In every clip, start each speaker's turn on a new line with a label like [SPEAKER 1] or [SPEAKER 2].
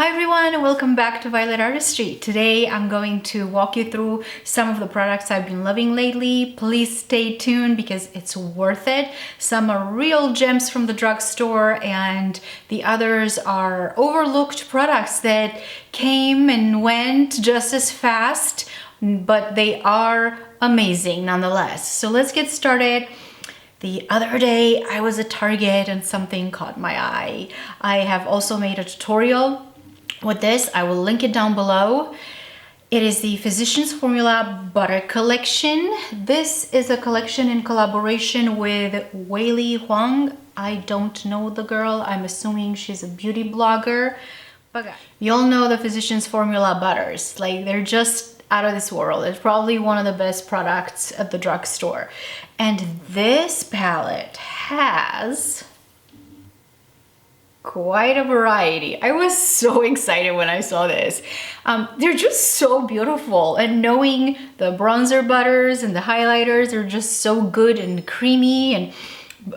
[SPEAKER 1] Hi everyone, and welcome back to Violetartistry. Today I'm going to walk you through some of the products I've been loving lately. Please stay tuned because it's worth it. Some are real gems from the drugstore and the others are overlooked products that came and went just as fast, but they are amazing nonetheless. So let's get started. The other day I was at Target and something caught my eye. I have also made a tutorial with this. I will link it down below. It is the Physicians Formula Butter Collection. This is a collection in collaboration with Wei Huang. I don't know the girl. I'm assuming she's a beauty blogger. But you all know the Physicians Formula butters. Like, they're just out of this world. It's probably one of the best products at the drugstore. And this palette has quite a variety. I was so excited when I saw this. They're just so beautiful, and knowing the bronzer butters and the highlighters are just so good and creamy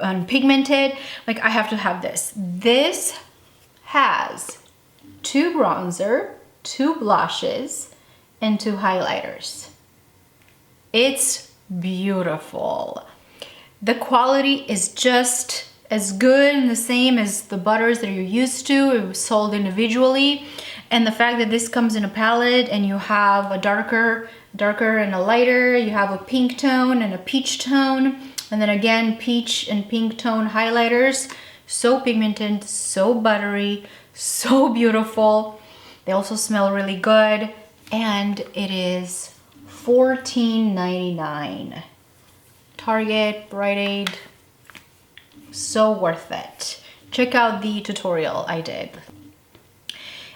[SPEAKER 1] and pigmented. Like, I have to have this. This has 2 bronzer, 2 blushes, and 2 highlighters. It's beautiful. The quality is just as good and the same as the butters that you're used to. It was sold individually, and the fact that this comes in a palette and you have a darker and a lighter, you have a pink tone and a peach tone, and then again peach and pink tone highlighters. So pigmented, so buttery, so beautiful. They also smell really good, and it is $14.99. Target, Rite Aid. So worth it. Check out the tutorial I did.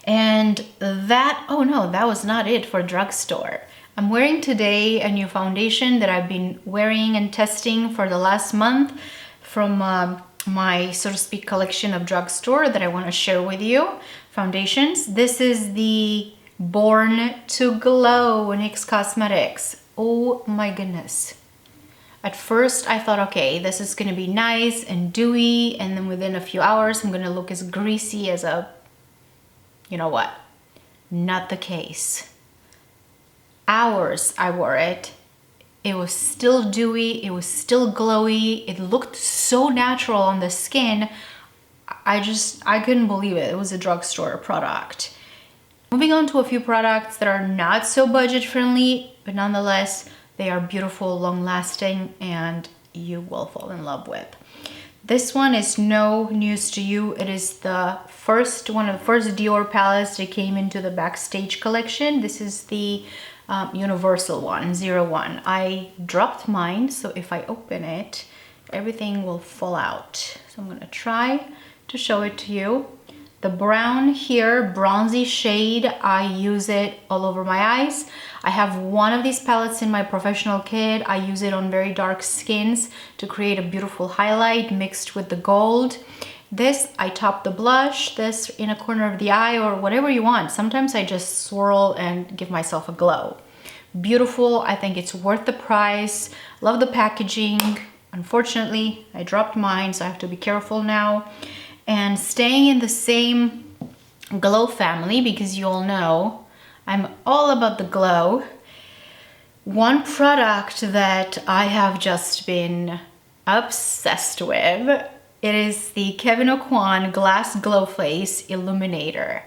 [SPEAKER 1] And that, oh no, that was not it for drugstore. I'm wearing today a new foundation that I've been wearing and testing for the last month from my, so to speak, collection of drugstore that I want to share with you. Foundations. This is the Born to Glow NYX Cosmetics. Oh my goodness. At first I thought, okay, this is gonna be nice and dewy, and then within a few hours I'm gonna look as greasy as a, you know what? Not the case. Hours I wore it. It was still dewy, it was still glowy, it looked so natural on the skin. I couldn't believe it. It was a drugstore product. Moving on to a few products that are not so budget friendly, but nonetheless, they are beautiful, long-lasting, and you will fall in love with. This one is no news to you. It is the first one of the first Dior palettes that came into the Backstage collection. This is the universal one, 01. I dropped mine, so if I open it, everything will fall out. So I'm gonna try to show it to you. The brown here, bronzy shade, I use it all over my eyes. I have one of these palettes in my professional kit. I use it on very dark skins to create a beautiful highlight mixed with the gold. This, I top the blush, this in a corner of the eye or whatever you want. Sometimes I just swirl and give myself a glow. Beautiful, I think it's worth the price. Love the packaging. Unfortunately, I dropped mine, so I have to be careful now. And staying in the same glow family, because you all know I'm all about the glow. One product that I have just been obsessed with, it is the Kevyn Aucoin Glass Glow Face Illuminator.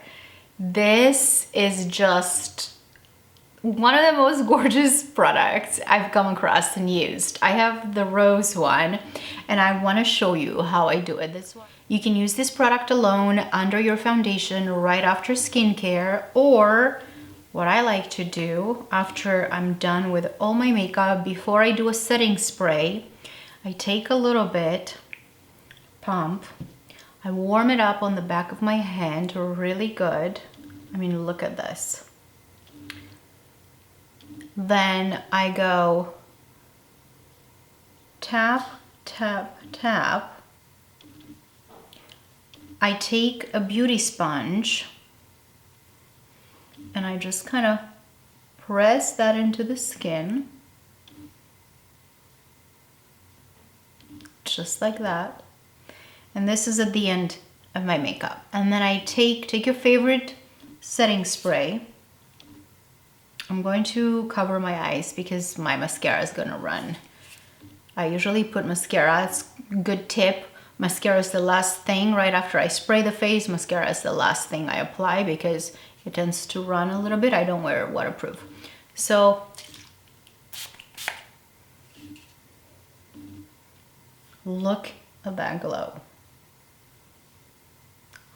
[SPEAKER 1] This is just one of the most gorgeous products I've come across and used. I have the rose one, and I want to show you how I do it. This one. You can use this product alone under your foundation right after skincare, or what I like to do after I'm done with all my makeup, before I do a setting spray, I take a little bit, pump, I warm it up on the back of my hand really good. I mean, look at this. Then I go tap, tap, tap. I take a beauty sponge and I just kind of press that into the skin, just like that. And this is at the end of my makeup. And then I take your favorite setting spray. I'm going to cover my eyes because my mascara is gonna run. I usually put mascara, it's a good tip. Mascara is the last thing right after I spray the face. Mascara is the last thing I apply because it tends to run a little bit. I don't wear waterproof. So look at that glow.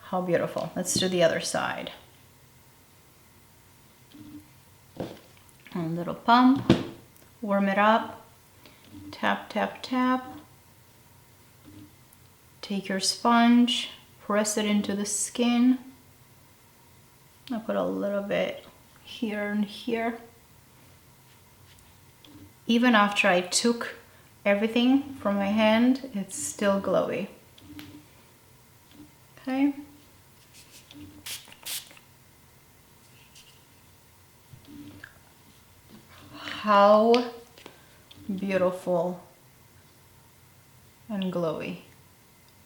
[SPEAKER 1] How beautiful. Let's do the other side. A little pump, warm it up, tap, tap, tap. Take your sponge, press it into the skin. I put a little bit here and here. Even after I took everything from my hand, it's still glowy. Okay. How beautiful and glowy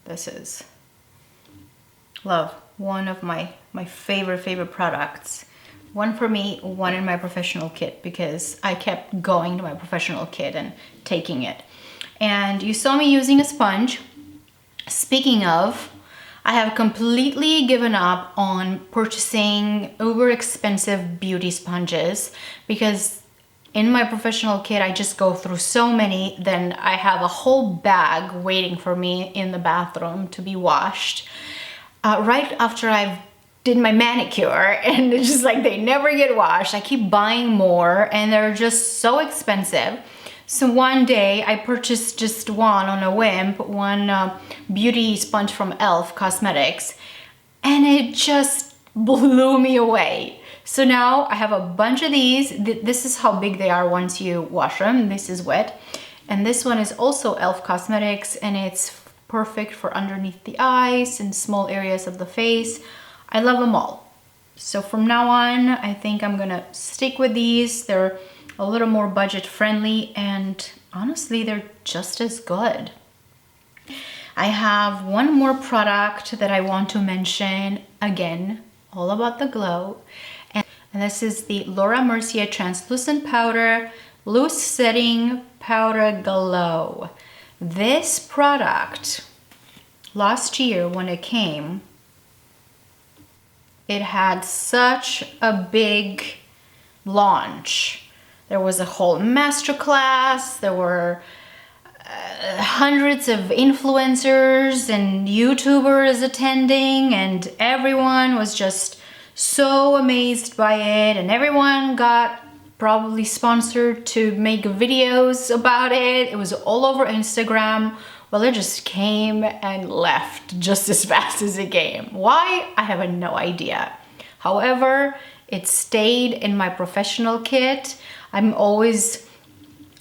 [SPEAKER 1] this is. Love, one of my favorite products. One for me, one in my professional kit, because I kept going to my professional kit and taking it. And you saw me using a sponge. Speaking of, I have completely given up on purchasing uber expensive beauty sponges because in my professional kit, I just go through so many, then I have a whole bag waiting for me in the bathroom to be washed. Right after I've did my manicure, and it's just like they never get washed. I keep buying more and they're just so expensive. So one day I purchased just one on a whim, one beauty sponge from e.l.f. Cosmetics, and it just blew me away. So now I have a bunch of these. This is how big they are once you wash them. This is wet. And this one is also e.l.f. Cosmetics, and it's perfect for underneath the eyes and small areas of the face. I love them all. So from now on, I think I'm gonna stick with these. They're a little more budget friendly, and honestly, they're just as good. I have one more product that I want to mention, again, all about the glow. And this is the Laura Mercier Translucent Powder Loose Setting Powder Glow. This product, last year when it came, it had such a big launch. There was a whole masterclass, there were hundreds of influencers and YouTubers attending, and everyone was just so amazed by it, and everyone got probably sponsored to make videos about it. It was all over Instagram. Well, it just came and left just as fast as it came. Why? I have no idea. However, it stayed in my professional kit. I'm always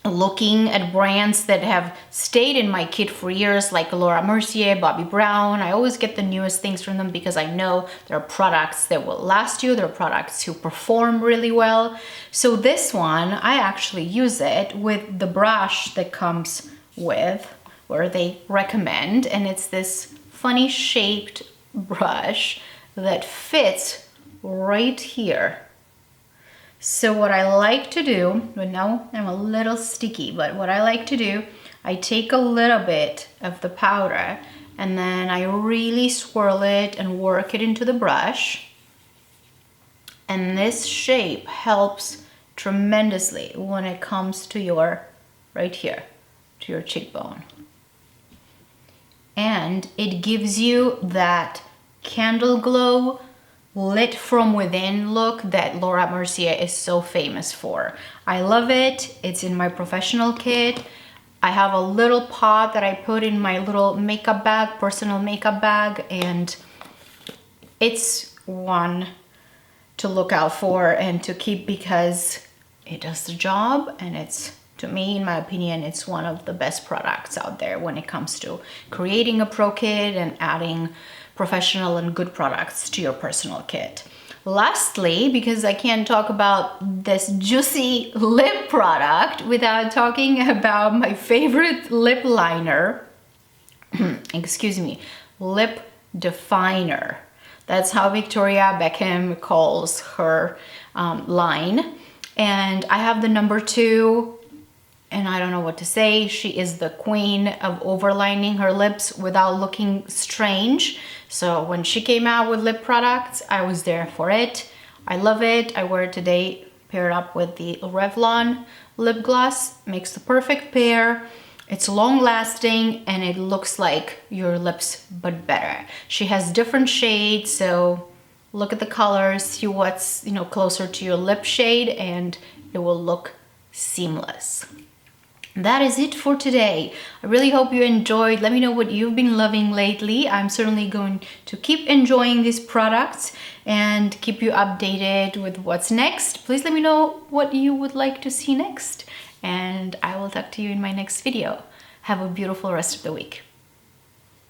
[SPEAKER 1] looking at brands that have stayed in my kit for years, like Laura Mercier, Bobbi Brown. I always get the newest things from them because I know there are products that will last you. There are products who perform really well. So this one, I actually use it with the brush that comes with, where they recommend, and it's this funny shaped brush that fits right here. So what I like to do, but now I'm a little sticky, but what I like to do, I take a little bit of the powder and then I really swirl it and work it into the brush. And this shape helps tremendously when it comes to your, right here, to your cheekbone. And it gives you that candle glow, lit from within look that Laura Mercier is so famous for. I love it. It's in my professional kit. I have a little pot that I put in my little makeup bag, personal makeup bag, and it's one to look out for and to keep because it does the job, and it's, to me, in my opinion, it's one of the best products out there when it comes to creating a pro kit and adding professional and good products to your personal kit. Lastly, because I can't talk about this juicy lip product without talking about my favorite lip liner, excuse me, lip definer. That's how Victoria Beckham calls her line. And I have the number 2, and I don't know what to say. She is the queen of overlining her lips without looking strange. So when she came out with lip products, I was there for it. I love it. I wear it today paired up with the Revlon lip gloss. Makes the perfect pair. It's long lasting and it looks like your lips but better. She has different shades, so look at the colors, see what's, you know, closer to your lip shade, and it will look seamless. That is it for today. I really hope you enjoyed. Let me know what you've been loving lately. I'm certainly going to keep enjoying these products and keep you updated with what's next. Please let me know what you would like to see next, and I will talk to you in my next video. Have a beautiful rest of the week.